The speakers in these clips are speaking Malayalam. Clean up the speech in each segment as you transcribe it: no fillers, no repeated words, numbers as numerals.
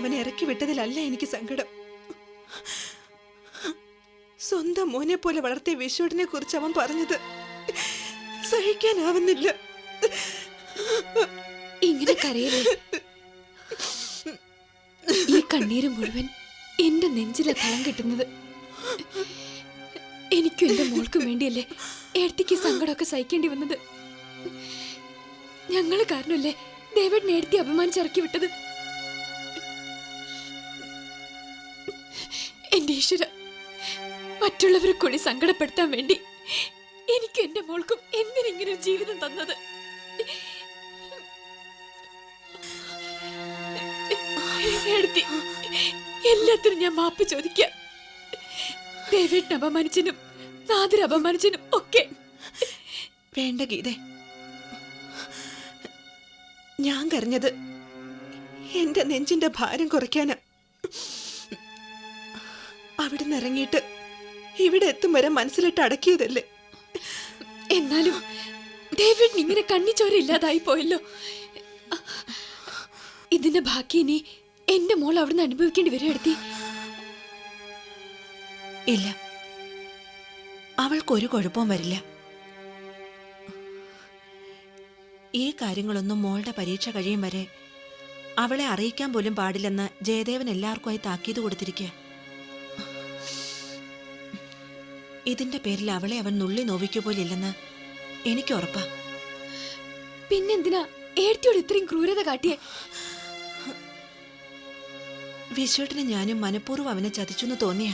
അവനെ ഇറക്കി വിട്ടതിലല്ല എനിക്ക് സങ്കടം. സ്വന്തം മോനെ പോലെ വളർത്തിയ വിശ്വട്ടിനെ കുറിച്ച് അവൻ പറഞ്ഞത് സഹിക്കാനാവുന്നില്ല. ഇങ്ങനെ കരയല്ലേ. ഈ കണ്ണീര് മുഴുവൻ എന്റെ നെഞ്ചിലെ തളം കിട്ടുന്നത്. എനിക്കും എന്റെ മോൾക്കും വേണ്ടിയല്ലേ ഏടത്തിക്ക് സങ്കടമൊക്കെ സഹിക്കേണ്ടി വന്നത്. ഞങ്ങള് കാരണമല്ലേ ദേവേട്ടനെ ഏടത്തി അപമാനിച്ചിറക്കി വിട്ടത്. എന്റെ ഈശ്വര, മറ്റുള്ളവരെ കൂടി സങ്കടപ്പെടുത്താൻ വേണ്ടി എനിക്കും എന്റെ മോൾക്കും എന്തിനിങ്ങനെ ഒരു ജീവിതം തന്നത്. ഏടത്തി, എല്ലാത്തിനും ഞാൻ മാപ്പ് ചോദിക്കാം. ദേവേട്ടനെ അപമാനിച്ചതിനും നാദിനെ അപമാനിച്ചതിനും ഒക്കെ. വേണ്ട ഗീതേ, ഞാൻ കരഞ്ഞത് എന്റെ നെഞ്ചിന്റെ ഭാരം കുറയ്ക്കാനാ. അവിടുന്ന് ഇറങ്ങിയിട്ട് ഇവിടെ എത്തും വരെ മനസ്സിലിട്ട് അടക്കിയതല്ലേ. എന്നാലും ദേവേട്ടന് ഇങ്ങനെ കണ്ണിച്ചോര ഇല്ലാതായി പോയല്ലോ. ഇതിന്റെ ബാക്കി ഇനി എന്റെ മോൾ അവിടുന്ന് അനുഭവിക്കേണ്ടി വരും എടുത്തി. ഇല്ല, അവൾക്കൊരു കുഴപ്പവും വരില്ല. ഈ കാര്യങ്ങളൊന്നും മോളുടെ പരീക്ഷ കഴിയും വരെ അവളെ അറിയിക്കാൻ പോലും പാടില്ലെന്ന് ജയദേവൻ എല്ലാവർക്കുമായി താക്കീത് കൊടുത്തിരിക്കുക. ഇതിന്റെ പേരിൽ അവളെ അവൻ നുള്ളി നോവിക്കുപോലില്ലെന്ന് എനിക്ക് ഉറപ്പാ. പിന്നെന്തിനാ ഏടത്തിയോട് ഇത്രയും ക്രൂരത കാട്ടിയേ? വിശ്വട്ടിന് ഞാനും മനഃപൂർവ്വം അവനെ ചതിച്ചെന്ന് തോന്നിയ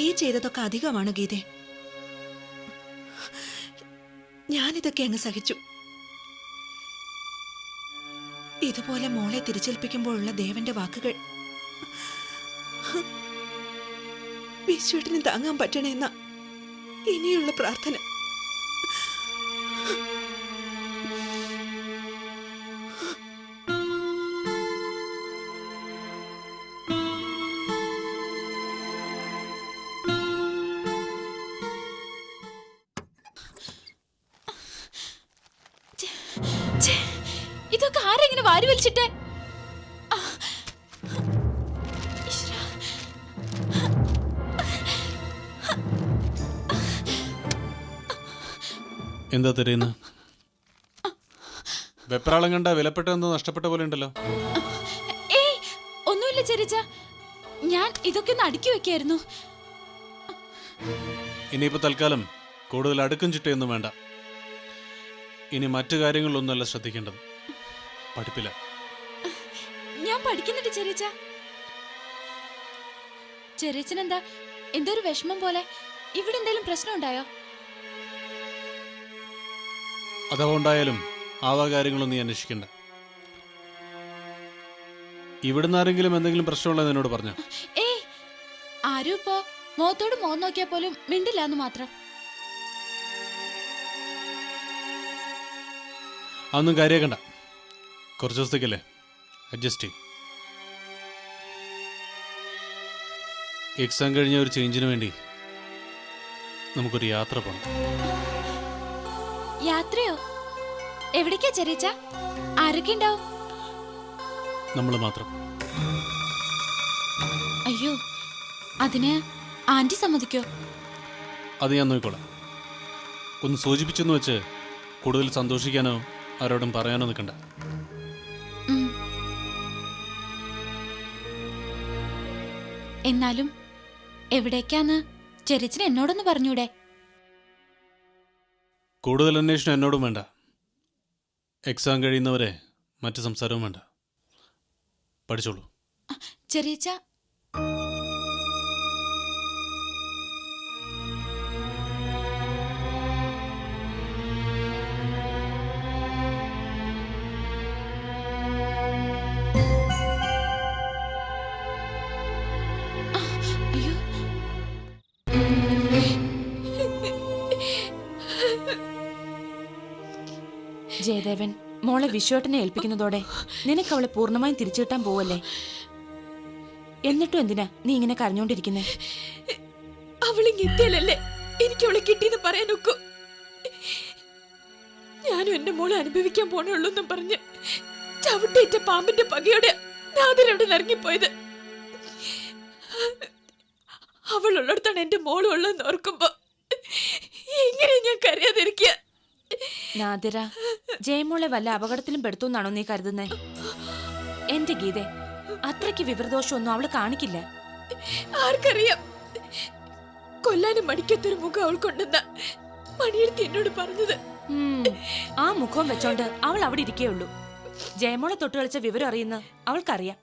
ഈ ചെയ്തതൊക്കെ അധികമാണ് ഗീതേ. ഞാനിതൊക്കെ അങ്ങ് സഹിച്ചു. ഇതുപോലെ മോളെ തിരിച്ചേൽപ്പിക്കുമ്പോഴുള്ള ദേവന്റെ വാക്കുകൾ വിശ്വട്ടിന് താങ്ങാൻ പറ്റണേന്ന ഇനിയുള്ള പ്രാർത്ഥന. ഇതൊക്കെ ആരെങ്ങനെ വാരി വലിച്ചിട്ടേ? എന്താ തരുന്ന വെപ്രാളം കണ്ട വിലപ്പെട്ട എന്തോ നഷ്ടപ്പെട്ട പോലെ ഉണ്ടല്ലോ. ഏയ്, ഒന്നുമില്ല ചെറിച്ച, ഞാൻ ഇതൊക്കെ ഒന്ന് അടുക്കി വെക്കായിരുന്നു. ഇനിയിപ്പോ തൽക്കാലം കൂടുതൽ അടുക്കും ചിട്ടയൊന്നും വേണ്ട. ഇനി മറ്റു കാര്യങ്ങളിലൊന്നുമല്ല ശ്രദ്ധിക്കേണ്ടത്, പഠിപ്പില്ല. ഞാൻ പഠിക്കുന്നുണ്ട് ചെറിച്ച. ചെറിയച്ചനെന്താ എന്തോ ഒരു വിഷമം പോലെ? ഇവിടെ എന്തെങ്കിലും പ്രശ്നം ഉണ്ടായോ? അഥവാ ഉണ്ടായാലും ആവാ കാര്യങ്ങളൊന്നും നീ അന്വേഷിക്കണ്ട. ഇവിടുന്ന് ആരെങ്കിലും എന്തെങ്കിലും പ്രശ്നമുള്ളത് എന്നോട് പറഞ്ഞ? ഏയ്, ആരും ഇപ്പോ മുഖത്തോട് മുഖം നോക്കിയാൽ പോലും മിണ്ടില്ല എന്ന് മാത്രം. അതൊന്നും കാര്യാക്കണ്ട, കുറച്ച് ദിവസത്തേക്കല്ലേ, അഡ്ജസ്റ്റ് ചെയ്യും. എക്സാം കഴിഞ്ഞ ഒരു ചേഞ്ചിന് വേണ്ടി നമുക്കൊരു യാത്ര പോകണം. യാത്രയോ? എവിടേക്കാ ചെറിയച്ച? ആരൊക്കെ ഉണ്ടാവും? നമ്മൾ മാത്രം. അയ്യോ, അതിന് ആന്റി സമ്മതിക്കോ? അത് ഞാൻ നോക്കിക്കോളാം. ഒന്ന് സൂചിപ്പിച്ചെന്ന് വെച്ച് കൂടുതൽ സന്തോഷിക്കാനോ ആരോടും പറയാനോ നിൽക്കണ്ട. എന്നാലും എവിടേക്കാന്ന് ചെറിയച്ചന് എന്നോടൊന്ന് പറഞ്ഞൂടെ? കൂടുതൽ അന്വേഷണം എന്നോടും വേണ്ട. എക്സാം കഴിയുന്നവരെ മറ്റു സംസാരവും വേണ്ട. പഠിച്ചോളൂ. ചെറിയച്ച, അയ്യോ, ജയദേവൻ മോളെ വിശ്വട്ടിനെ ഏൽപ്പിക്കുന്നതോടെ നിനക്ക് അവളെ പൂർണ്ണമായും തിരിച്ചു കിട്ടാൻ പോവല്ലേ? എന്നിട്ടും എന്തിനാ നീ ഇങ്ങനെ കരഞ്ഞോണ്ടിരിക്കുന്നേ? അവളിങ്ങെത്തിയാലല്ലേ എനിക്ക് അവളെ കിട്ടിയെന്ന് പറയാൻ നോക്കൂ. ഞാനും എന്റെ മോളെ അനുഭവിക്കാൻ പോണുള്ളൂന്നും പറഞ്ഞ് ചവിട്ടേറ്റ പാമ്പിന്റെ പകയോടെ നാദിരവിടെ ഇറങ്ങിപ്പോയത്. അവളുള്ളിടത്താണ് എന്റെ മോളും ഉള്ളതെന്ന് ഓർക്കുമ്പോ എങ്ങനെ ഞാൻ കരയാതിരിക്കുക? നാദിര, ജയമോളെ വല്ല അപകടത്തിലും പെടുത്തുന്നാണോ നീ കരുതുന്നേ? എന്റെ ഗീതെ, അത്രയ്ക്ക് വിവരദോഷമൊന്നും അവള് കാണിക്കില്ല. ആർക്കറിയാം, കൊല്ലാനും മടിക്കാത്തൊരു മുഖം അവൾക്കുണ്ടെന്ന മണിയെടുത്ത് എന്നോട് പറഞ്ഞത്. ആ മുഖം വെച്ചോണ്ട് അവൾ അവിടെ ഇരിക്കേയുള്ളൂ. ജയമോളെ തൊട്ട് കളിച്ച വിവരം അറിയുന്ന അവൾക്കറിയാം.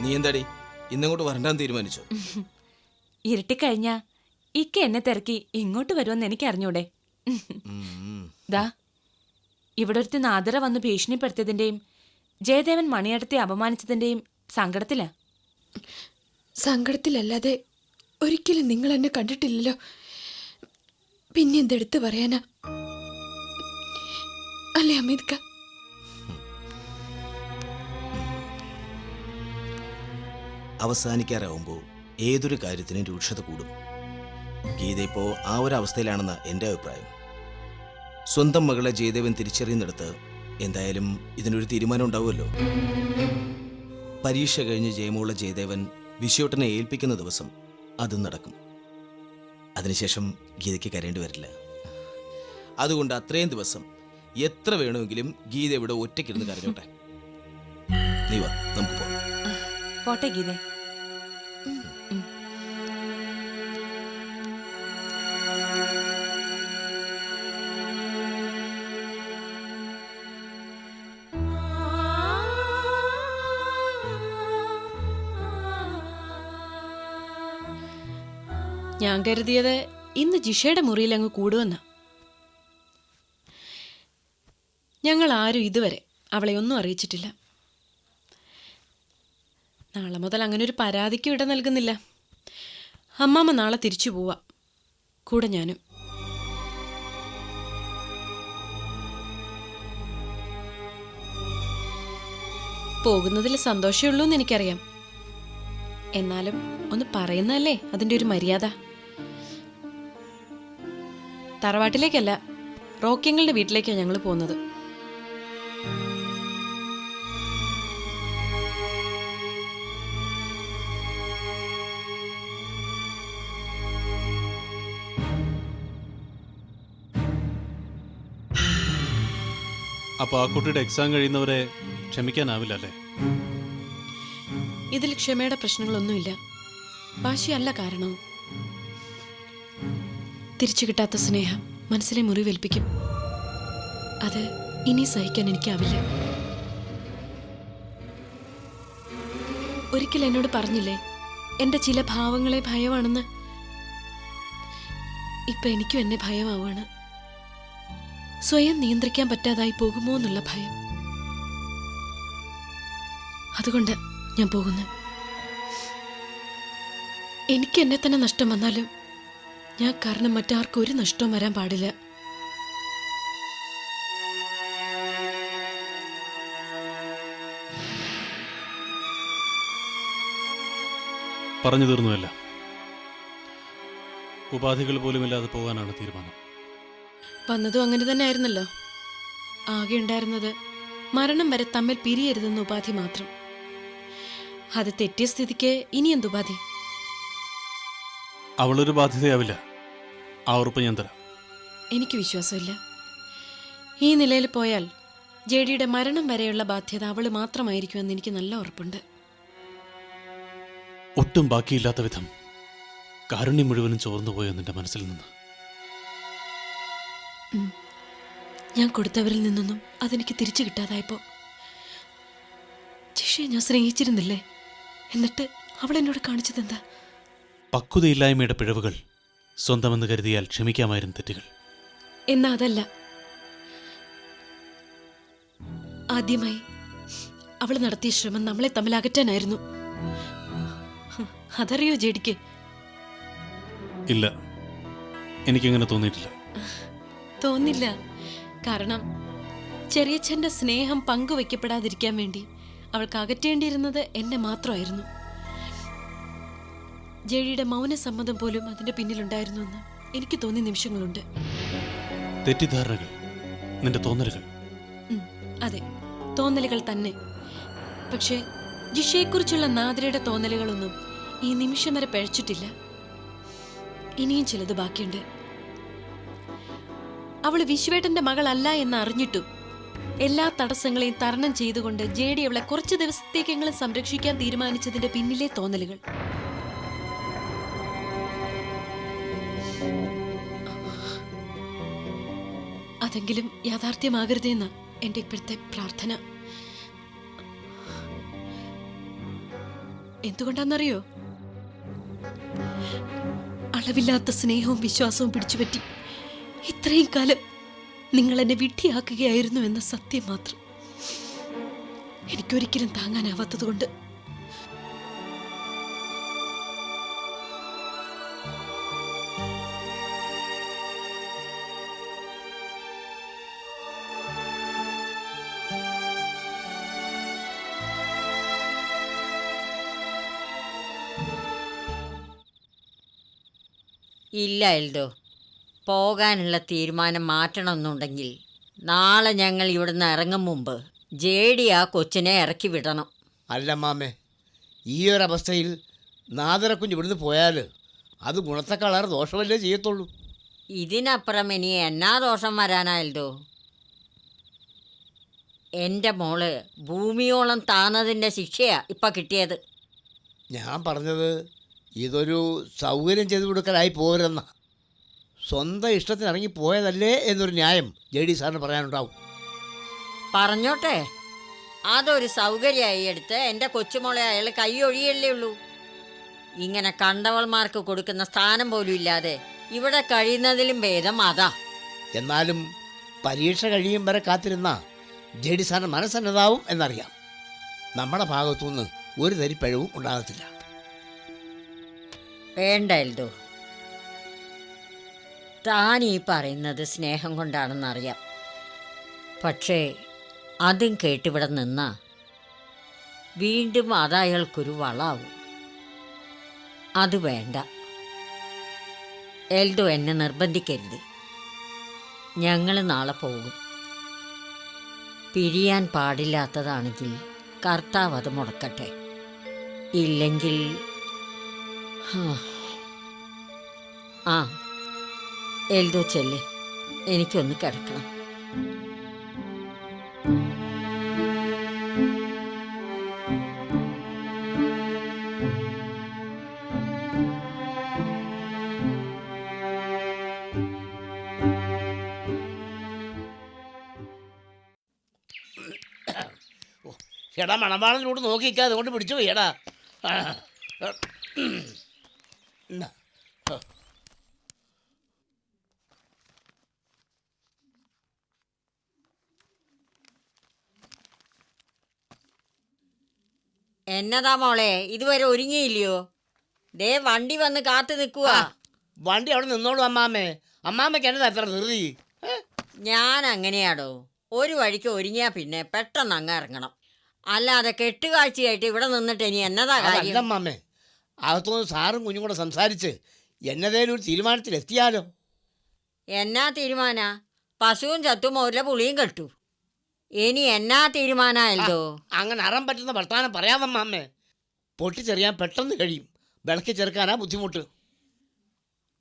നീ എന്താടി ഇന്നങ്ങോട്ട് വരണ്ടാന്ന് തീരുമാനിച്ചോ? ഇരുട്ടിക്കഴിഞ്ഞാ ഇക്ക എന്നെ തിരക്കി ഇങ്ങോട്ട് വരുമെന്ന് എനിക്ക് അറിഞ്ഞൂടെ? ദാ ഇവിടെ ഒരുത്തി നാദിര വന്ന് ഭീഷണിപ്പെടുത്തിയതിന്റെയും ജയദേവൻ മണിയേട്ടത്തെ അപമാനിച്ചതിന്റെയും സങ്കടത്തിലാ. സങ്കടത്തിലല്ലാതെ ഒരിക്കലും നിങ്ങൾ എന്നെ കണ്ടിട്ടില്ലല്ലോ. പിന്നെ എന്തെടുത്ത് പറയാനാ അല്ലേ അമിത്ക? അവസാനിക്കാറാവുമ്പോൾ ഏതൊരു കാര്യത്തിനും രൂക്ഷത കൂടും. ഗീത ഇപ്പോൾ ആ ഒരു അവസ്ഥയിലാണെന്ന എൻ്റെ അഭിപ്രായം. സ്വന്തം മകളെ ജയദേവൻ തിരിച്ചറിയുന്നിടത്ത് എന്തായാലും ഇതിനൊരു തീരുമാനം ഉണ്ടാവുമല്ലോ. പരീക്ഷ കഴിഞ്ഞ് ജയമോളെ ജയദേവൻ വിശ്വട്ടനെ ഏൽപ്പിക്കുന്ന ദിവസം അതും നടക്കും. അതിനുശേഷം ഗീതയ്ക്ക് കരയേണ്ടി വരില്ല. അതുകൊണ്ട് അത്രയും ദിവസം എത്ര വേണമെങ്കിലും ഗീത ഇവിടെ ഒറ്റയ്ക്കിരുന്ന് കരഞ്ഞോട്ടെ. നീ വാ, നമുക്ക് പോവാം. പോട്ടെ ഗീതേ. ഞാൻ കരുതിയത് ഇന്ന് ജിഷയുടെ മുറിയിൽ അങ്ങ് കൂടുവെന്ന. ഞങ്ങൾ ആരും ഇതുവരെ അവളെ ഒന്നും അറിയിച്ചിട്ടില്ല. നാളെ മുതൽ അങ്ങനെ ഒരു പരാതിക്കും ഇട നൽകുന്നില്ല. അമ്മാമ്മ നാളെ തിരിച്ചു പോവാ, കൂടെ ഞാനും. പോകുന്നതിൽ സന്തോഷമുള്ളൂ എന്ന് എനിക്കറിയാം. എന്നാലും ഒന്ന് പറയുന്നതല്ലേ അതിൻ്റെ ഒരു മര്യാദ. തറവാട്ടിലേക്കല്ല, റോക്കിങ്ങളുടെ വീട്ടിലേക്കാണ് ഞങ്ങൾ പോകുന്നത്. അപ്പോൾ ആ കുട്ടിയുടെ എക്സാം കഴിയുന്നവരെ ക്ഷമിക്കാനാവില്ല അല്ലേ? ഇതിൽ ക്ഷമയുടെ പ്രശ്നങ്ങളൊന്നുമില്ല. വാശിയല്ല കാരണവും. തിരിച്ചു കിട്ടാത്ത സ്നേഹം മനസ്സിലെ മുറിവേൽപ്പിക്കും. അത് ഇനി സഹിക്കാൻ എനിക്കാവില്ല. ഒരിക്കൽ എന്നോട് പറഞ്ഞില്ലേ എൻ്റെ ചില ഭാവങ്ങളെ ഭയമാണെന്ന്? ഇപ്പൊ എനിക്കും എന്നെ ഭയമാവാണ്. സ്വയം നിയന്ത്രിക്കാൻ പറ്റാതായി പോകുമോ എന്നുള്ള ഭയം. അതുകൊണ്ട് ഞാൻ പോകുന്നു. എനിക്ക് എന്നെ തന്നെ നഷ്ടം വന്നാലും ഞാൻ കാരണം മറ്റാർക്കും ഒരു നഷ്ടവും വരാൻ പാടില്ല. പറഞ്ഞു തീർന്നുവല്ല. ഉപാധികൾ പോലുമില്ലാതെ പോകാനാണ് തീരുമാനം. വന്നതും അങ്ങനെ തന്നെ ആയിരുന്നല്ലോ. ആകെ ഉണ്ടായിരുന്നത് മരണം വരെ തമ്മിൽ പിരിയരുതെന്ന ഉപാധി മാത്രം. അത് തെറ്റിയ സ്ഥിതിക്ക് ഇനി എന്തുപാധി? അവളൊരു ബാധ്യതയാവില്ല, ആ ഉറപ്പ് ഞാൻ തരാം. എനിക്ക് വിശ്വാസമില്ല. ഈ നിലയിൽ പോയാൽ ജെഡിയുടെ മരണം വരെയുള്ള ബാധ്യത അവള് മാത്രമായിരിക്കുമെന്ന് എനിക്ക് നല്ല ഉറപ്പുണ്ട്. ഒട്ടും ബാക്കിയില്ലാത്ത വിധം കാരുണ്യം മുഴുവനും ചോർന്നുപോയോ നിന്റെ മനസ്സിൽ നിന്ന്? ഞാൻ കൊടുത്തവരിൽ നിന്നൊന്നും അതെനിക്ക് തിരിച്ചു കിട്ടാതായപ്പോ ജിഷയെ ഞാൻ സ്നേഹിച്ചിരുന്നില്ലേ? എന്നിട്ട് അവൾ എന്നോട് കാണിച്ചതെന്താ? പക്വതയില്ലായ്മയുടെ പിഴവുകൾ സ്വന്തമെന്ന് കരുതിയാൽ ക്ഷമിക്കാമായിരുന്നു തെറ്റുകൾ. എന്നാ അതല്ല. ആദ്യമായി അവൾ നടത്തിയ ശ്രമം നമ്മളെ തമ്മിൽ അകറ്റാനായിരുന്നു. അതറിയോ ജെഡിക്ക്? ഇല്ല, എനിക്കങ്ങനെ തോന്നിയിട്ടില്ല. തോന്നില്ല. കാരണം ചെറിയച്ഛൻ്റെ സ്നേഹം പങ്കുവയ്ക്കപ്പെടാതിരിക്കാൻ വേണ്ടി അവൾക്ക് അകറ്റേണ്ടിയിരുന്നത് എന്നെ മാത്രമായിരുന്നു. ജെഡിയുടെ മൗന സമ്മതം പോലും അതിന്റെ പിന്നിലുണ്ടായിരുന്നു എന്ന് എനിക്ക് തോന്നിയ നിമിഷങ്ങളുണ്ട്. തെറ്റിദ്ധാരണകൾ, നിന്റെ തോന്നലുകൾ. അതെ, തോന്നലുകൾ തന്നെ. പക്ഷേ ജിഷയെക്കുറിച്ചുള്ള നാദിരയുടെ തോന്നലുകളൊന്നും ഈ നിമിഷം വരെ പഴച്ചിട്ടില്ല. ഇനിയും ചിലത് ബാക്കിയുണ്ട്. അവള് വിശ്വേട്ടന്റെ മകളല്ല എന്ന് അറിഞ്ഞിട്ടും എല്ലാ തടസ്സങ്ങളെയും തരണം ചെയ്തുകൊണ്ട് ജെഡി അവളെ കുറച്ച് ദിവസത്തേക്കെങ്കിലും സംരക്ഷിക്കാൻ തീരുമാനിച്ചതിന്റെ പിന്നിലെ തോന്നലുകൾ. അതെങ്കിലും യാഥാർത്ഥ്യമാകരുതെന്ന എന്റെ ഇപ്പോഴത്തെ പ്രാർത്ഥന. എന്തുകൊണ്ടാണെന്നറിയോ? അളവില്ലാത്ത സ്നേഹവും വിശ്വാസവും പിടിച്ചുപറ്റി ഇത്രയും കാലം നിങ്ങൾ എന്നെ വിഡ്ഢിയാക്കുകയായിരുന്നു എന്ന സത്യം മാത്രം എനിക്കൊരിക്കലും താങ്ങാനാവാത്തതുകൊണ്ട്. ഇല്ല എൽദോ, പോകാനുള്ള തീരുമാനം മാറ്റണമെന്നുണ്ടെങ്കിൽ നാളെ ഞങ്ങൾ ഇവിടുന്ന് ഇറങ്ങും മുമ്പ് ജേഡി ആ കൊച്ചിനെ ഇറക്കി വിടണം. അല്ല മാമേ, ഈ ഒരവസ്ഥയിൽ നാദരക്കുഞ്ഞ് ഇവിടുന്ന് പോയാൽ അത് ഗുണത്തെക്കാളേറെ ദോഷമല്ലേ ചെയ്യത്തുള്ളൂ. ഇതിനപ്പുറം ഇനി എന്നാ ദോഷം വരാനായല്ലോ? എൻ്റെ മോള് ഭൂമിയോളം താന്നതിൻ്റെ ശിക്ഷയാ ഇപ്പം കിട്ടിയത്. ഞാൻ പറഞ്ഞത് ഇതൊരു സൗകര്യം ചെയ്തു കൊടുക്കലായി പോരെന്ന. സ്വന്തം ഇഷ്ടത്തിന് ഇറങ്ങി പോയതല്ലേ എന്നൊരു ന്യായം ജെഡി സാറിന് പറയാനുണ്ടാവും. പറഞ്ഞോട്ടെ, അതൊരു സൗകര്യമായി എടുത്ത് എൻ്റെ കൊച്ചുമോളെ അയാൾ കൈയൊഴിയല്ലേ ഉള്ളൂ. ഇങ്ങനെ കണ്ടവൾമാർക്ക് കൊടുക്കുന്ന സ്ഥാനം പോലും ഇല്ലാതെ ഇവിടെ കഴിയുന്നതിലും ഭേദം അതാ. എന്നാലും പരീക്ഷ കഴിയും വരെ കാത്തിരുന്ന ജെഡി സാറിന് മനസ്സന്നതാവും എന്നറിയാം. നമ്മുടെ ഭാഗത്തുനിന്ന് ഒരു തരി പിഴവും ഉണ്ടാകത്തില്ല. വേണ്ട എൽദോ, താൻ ഈ പറയുന്നത് സ്നേഹം കൊണ്ടാണെന്നറിയാം. പക്ഷേ അതും കേട്ടിവിടെ നിന്നാ വീണ്ടും അതയാൾക്കൊരു വളാവും. അത് വേണ്ട എൽദോ, എന്നെ നിർബന്ധിക്കരുത്. ഞങ്ങൾ നാളെ പോകും. പിരിയാൻ പാടില്ലാത്തതാണെങ്കിൽ കർത്താവ് അത് മുടക്കട്ടെ. ഇല്ലെങ്കിൽ ആ എൽദോ ചെല്ല്, എനിക്കൊന്ന് കിടക്കണം. എടാ, മണവാളനിലൂടെ നോക്കിക്കാ, അതുകൊണ്ട് പിടിച്ചു പോയി. എടാ എന്നതാ മോളെ, ഇതുവരെ ഒരുങ്ങിയില്ലയോ? ദേ വണ്ടി വന്ന് കാത്തു നിൽക്കുക. വണ്ടി അവിടെ നിന്നോളൂ അമ്മാമ്മേ. അമ്മാമ്മയ്ക്ക് എന്നതാ എത്ര ധൃതി? ഞാൻ അങ്ങനെയാടോ, ഒരു വഴിക്ക് ഒരുങ്ങിയാ പിന്നെ പെട്ടെന്ന് അങ്ങ് ഇറങ്ങണം. അല്ലാതെ കെട്ടുകാഴ്ചയായിട്ട് ഇവിടെ നിന്നിട്ട് ഇനി എന്നതാ കാര്യം? അമ്മമ്മേ, അകത്തുനിന്ന് സാറും കുഞ്ഞും കൂടെ സംസാരിച്ച് എന്നതേലും ഒരു തീരുമാനത്തിലെത്തിയാലോ? എന്നാ തീരുമാനാ? പശുവും ചത്തും ഒരു പുളിയും കെട്ടു. ഇനി എന്നാ തീരുമാനമായല്ലോ? അങ്ങനെ അറാൻ പറ്റുന്ന വർത്താനം പറയാമമ്മേ. പൊട്ടിച്ചെറിയാൻ പെട്ടെന്ന് കഴിയും, വിളക്കി ചേർക്കാനാ ബുദ്ധിമുട്ട്.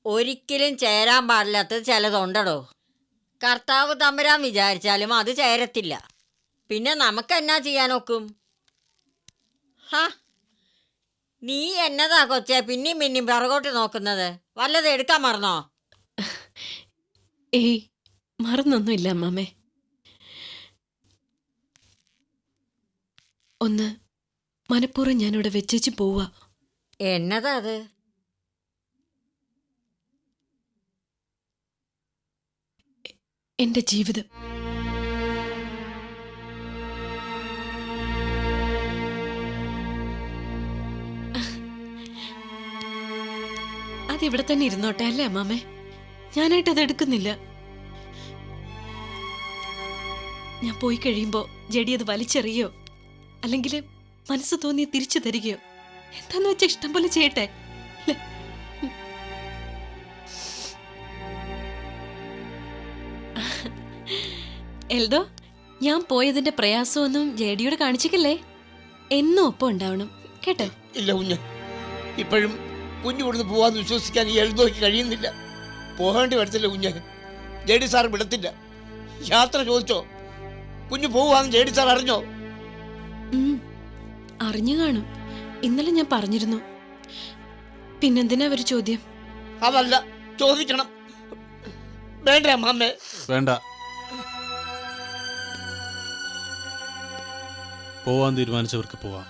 ഒരിക്കലും ചേരാൻ പാടില്ലാത്തത് ചിലതുണ്ടടോ. കർത്താവ് തമ്പുരാൻ വിചാരിച്ചാലും അത് ചേരത്തില്ല. പിന്നെ നമുക്ക് എന്നാ ചെയ്യാനൊക്കും? ഹാ, നീ എന്നതാ കൊച്ചേ പിന്നെയും പിന്നെയും പിറകോട്ട് നോക്കുന്നത്? വല്ലത് എടുക്കാൻ മറന്നോ? ഏയ്, മറന്നൊന്നുമില്ല അമ്മാമ്മേ. ഒന്ന് മനഃപൂർവ്വം ഞാനിവിടെ വെച്ചേച്ച് പോവാ. എന്നതാ അത്? എന്റെ ജീവിതം. അതിവിടെ തന്നെ ഇരുന്നോട്ടെ അല്ലേ അമ്മാമ്മേ? ഞാനായിട്ട് അത് എടുക്കുന്നില്ല. ഞാൻ പോയി കഴിയുമ്പോ ജഡി അത് വലിച്ചെറിയോ അല്ലെങ്കിൽ മനസ്സ് തോന്നിയ തിരിച്ചു തരികയോ എന്താന്ന് വെച്ചാൽ ഇഷ്ടം പോലെ ചെയ്യട്ടെ. എൽദോ, ഞാൻ പോയതിന്റെ പ്രയാസമൊന്നും ജേഡിയോട് കാണിച്ചിട്ടില്ലേ? എന്നും ഒപ്പം ഉണ്ടാവണം കേട്ടോ. ഇല്ല കുഞ്ഞ്, ഇപ്പോഴും കുഞ്ഞു കൊടുത്ത് പോവാന്ന് വിശ്വസിക്കാൻ ഈ എഴുതോക്ക് കഴിയുന്നില്ല. പോകേണ്ടി വരത്തില്ല കുഞ്ഞ്, ജെ ഡി സാർ വിടത്തില്ല. യാത്ര ചോദിച്ചോ? കുഞ്ഞു പോവാന്ന് ജെ ഡി സാർ അറിഞ്ഞോ? അറിഞ്ഞു കാണും, ഇന്നലെ ഞാൻ പറഞ്ഞിരുന്നു. പിന്നെന്തിനാ ഒരു ചോദ്യം? അതല്ല, ചോദിക്കണം. വേണ്ട അമ്മേ. വേണ്ട. പോവാൻ തീരുമാനിച്ചവർക്ക് പോവാം.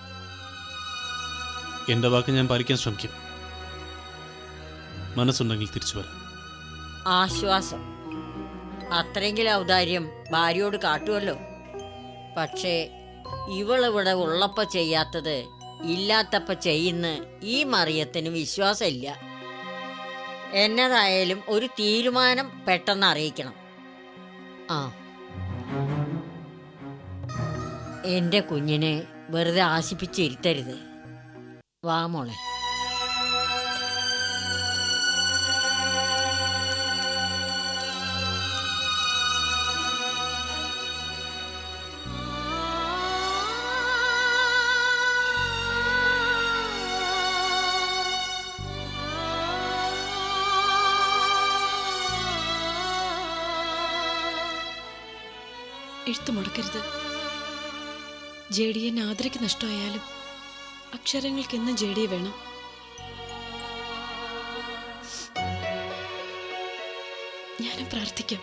എൻ്റെ വാക്ക് ഞാൻ പാലിക്കാൻ ശ്രമിക്കും. മനസ്സുണ്ടെങ്കിൽ തിരിച്ചു വരാം. ആശ്വാസം. അത്രയെങ്കിലും ഔദാര്യം ഭാര്യയോട് കാട്ടുമല്ലോ. പക്ഷേ ഇവളിവിടെ ഉള്ളപ്പ ചെയ്യാത്തത് ഇല്ലാത്തപ്പ ചെയ്യുന്ന ഈ മറിയത്തിന് വിശ്വാസമില്ല. എന്നതായാലും ഒരു തീരുമാനം പെട്ടെന്ന് അറിയിക്കണം. ആ, എൻ്റെ കുഞ്ഞിനെ വെറുതെ ആശിപ്പിച്ചിരുത്തരുത്. വാ മോളെ. എഴുത്തു മുടക്കരുത്. ജേഡിയെ നാദ്രയ്ക്ക് നഷ്ടമായാലും അക്ഷരങ്ങൾക്ക് എന്നും ജേഡിയെ വേണം. ഞാനും പ്രാർത്ഥിക്കാം.